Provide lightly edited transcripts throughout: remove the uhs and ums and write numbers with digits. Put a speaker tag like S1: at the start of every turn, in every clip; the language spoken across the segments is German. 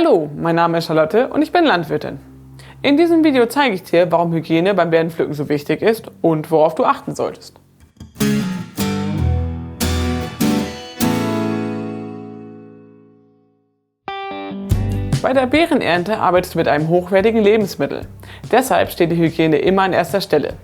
S1: Hallo, mein Name ist Charlotte und ich bin Landwirtin. In diesem Video zeige ich dir, warum Hygiene beim Beerenpflücken so wichtig ist und worauf du achten solltest. Bei der Beerenernte arbeitest du mit einem hochwertigen Lebensmittel. Deshalb steht die Hygiene immer an erster Stelle.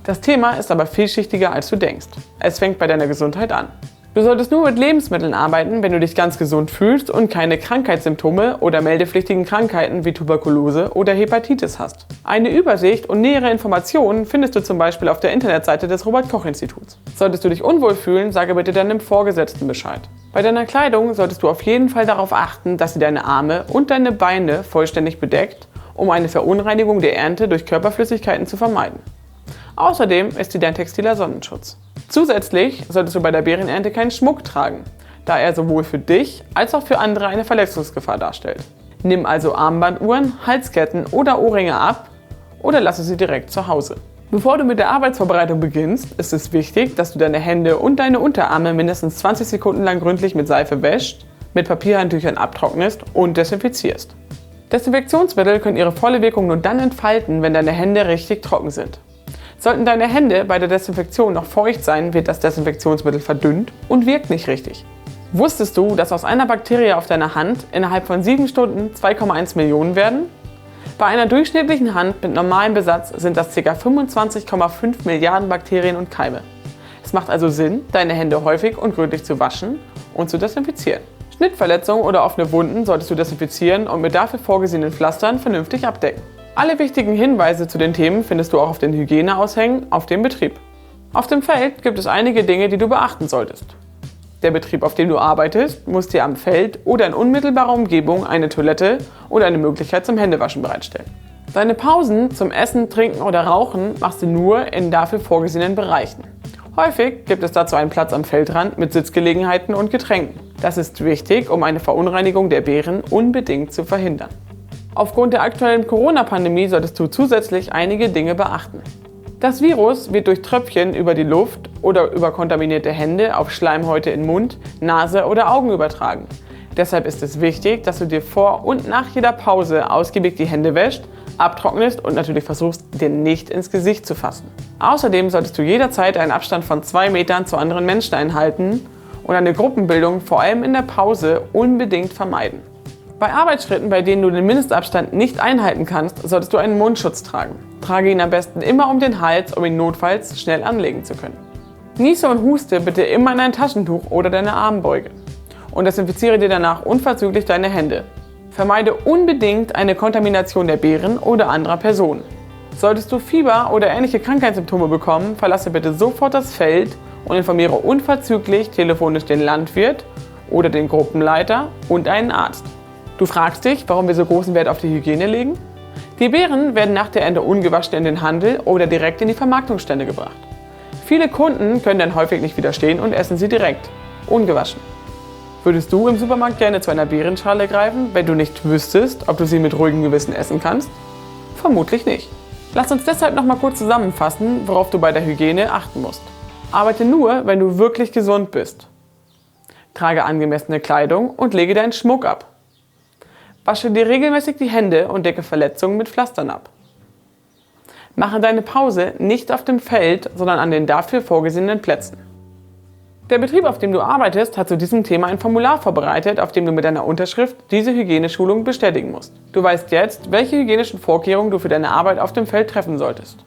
S1: Das Thema ist aber vielschichtiger, als du denkst. Es fängt bei deiner Gesundheit an. Du solltest nur mit Lebensmitteln arbeiten, wenn du dich ganz gesund fühlst und keine Krankheitssymptome oder meldepflichtigen Krankheiten wie Tuberkulose oder Hepatitis hast. Eine Übersicht und nähere Informationen findest du zum Beispiel auf der Internetseite des Robert-Koch-Instituts. Solltest du dich unwohl fühlen, sage bitte deinem Vorgesetzten Bescheid. Bei deiner Kleidung solltest du auf jeden Fall darauf achten, dass sie deine Arme und deine Beine vollständig bedeckt, um eine Verunreinigung der Ernte durch Körperflüssigkeiten zu vermeiden. Außerdem ist sie dein textiler Sonnenschutz. Zusätzlich solltest du bei der Beerenernte keinen Schmuck tragen, da er sowohl für dich als auch für andere eine Verletzungsgefahr darstellt. Nimm also Armbanduhren, Halsketten oder Ohrringe ab oder lasse sie direkt zu Hause. Bevor du mit der Arbeitsvorbereitung beginnst, ist es wichtig, dass du deine Hände und deine Unterarme mindestens 20 Sekunden lang gründlich mit Seife wäschst, mit Papierhandtüchern abtrocknest und desinfizierst. Desinfektionsmittel können ihre volle Wirkung nur dann entfalten, wenn deine Hände richtig trocken sind. Sollten deine Hände bei der Desinfektion noch feucht sein, wird das Desinfektionsmittel verdünnt und wirkt nicht richtig. Wusstest du, dass aus einer Bakterie auf deiner Hand innerhalb von 7 Stunden 2,1 Millionen werden? Bei einer durchschnittlichen Hand mit normalem Besatz sind das ca. 25,5 Milliarden Bakterien und Keime. Es macht also Sinn, deine Hände häufig und gründlich zu waschen und zu desinfizieren. Schnittverletzungen oder offene Wunden solltest du desinfizieren und mit dafür vorgesehenen Pflastern vernünftig abdecken. Alle wichtigen Hinweise zu den Themen findest du auch auf den Hygieneaushängen auf dem Betrieb. Auf dem Feld gibt es einige Dinge, die du beachten solltest. Der Betrieb, auf dem du arbeitest, muss dir am Feld oder in unmittelbarer Umgebung eine Toilette oder eine Möglichkeit zum Händewaschen bereitstellen. Deine Pausen zum Essen, Trinken oder Rauchen machst du nur in dafür vorgesehenen Bereichen. Häufig gibt es dazu einen Platz am Feldrand mit Sitzgelegenheiten und Getränken. Das ist wichtig, um eine Verunreinigung der Beeren unbedingt zu verhindern. Aufgrund der aktuellen Corona-Pandemie solltest du zusätzlich einige Dinge beachten. Das Virus wird durch Tröpfchen über die Luft oder über kontaminierte Hände auf Schleimhäute in Mund, Nase oder Augen übertragen. Deshalb ist es wichtig, dass du dir vor und nach jeder Pause ausgiebig die Hände wäschst, abtrocknest und natürlich versuchst, dir nicht ins Gesicht zu fassen. Außerdem solltest du jederzeit einen Abstand von 2 Metern zu anderen Menschen einhalten und eine Gruppenbildung vor allem in der Pause unbedingt vermeiden. Bei Arbeitsschritten, bei denen du den Mindestabstand nicht einhalten kannst, solltest du einen Mundschutz tragen. Trage ihn am besten immer um den Hals, um ihn notfalls schnell anlegen zu können. Niese und huste bitte immer in ein Taschentuch oder deine Armbeuge. Und desinfiziere dir danach unverzüglich deine Hände. Vermeide unbedingt eine Kontamination der Beeren oder anderer Personen. Solltest du Fieber oder ähnliche Krankheitssymptome bekommen, verlasse bitte sofort das Feld und informiere unverzüglich telefonisch den Landwirt oder den Gruppenleiter und einen Arzt. Du fragst dich, warum wir so großen Wert auf die Hygiene legen? Die Beeren werden nach der Ernte ungewaschen in den Handel oder direkt in die Vermarktungsstände gebracht. Viele Kunden können dann häufig nicht widerstehen und essen sie direkt, ungewaschen. Würdest du im Supermarkt gerne zu einer Beerenschale greifen, wenn du nicht wüsstest, ob du sie mit ruhigem Gewissen essen kannst? Vermutlich nicht. Lass uns deshalb noch mal kurz zusammenfassen, worauf du bei der Hygiene achten musst. Arbeite nur, wenn du wirklich gesund bist. Trage angemessene Kleidung und lege deinen Schmuck ab. Wasche dir regelmäßig die Hände und decke Verletzungen mit Pflastern ab. Mache deine Pause nicht auf dem Feld, sondern an den dafür vorgesehenen Plätzen. Der Betrieb, auf dem du arbeitest, hat zu diesem Thema ein Formular vorbereitet, auf dem du mit deiner Unterschrift diese Hygieneschulung bestätigen musst. Du weißt jetzt, welche hygienischen Vorkehrungen du für deine Arbeit auf dem Feld treffen solltest.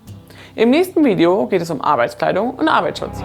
S1: Im nächsten Video geht es um Arbeitskleidung und Arbeitsschutz.